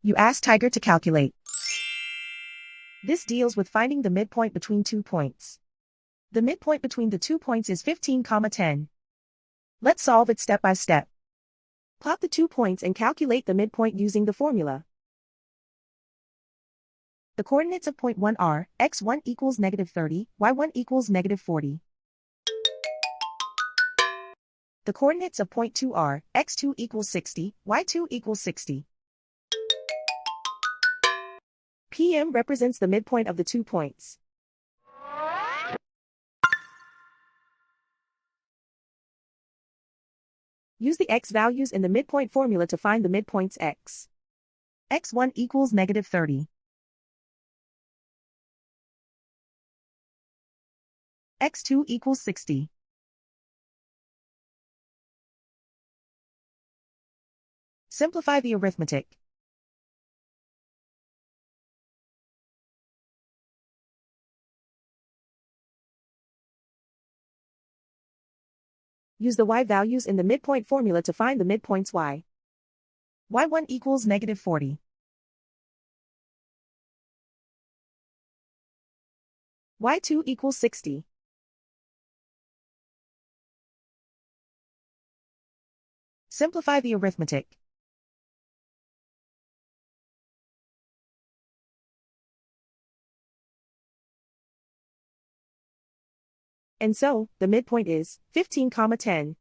You ask Tiger to calculate. This deals with finding the midpoint between 2 points. The midpoint between the 2 points is 15, 10. Let's solve it step by step. Plot the 2 points and calculate the midpoint using the formula. The coordinates of point 1 are, x1 equals -30, y1 equals -40. The coordinates of point 2 are, x2 equals 60, y2 equals 60. PM represents the midpoint of the 2 points. Use the x values in the midpoint formula to find the midpoints x. x1 equals -30. x2 equals 60. Simplify the arithmetic. Use the y values in the midpoint formula to find the midpoints y. y1 equals -40. y2 equals 60. Simplify the arithmetic. And so, the midpoint is 15, 10.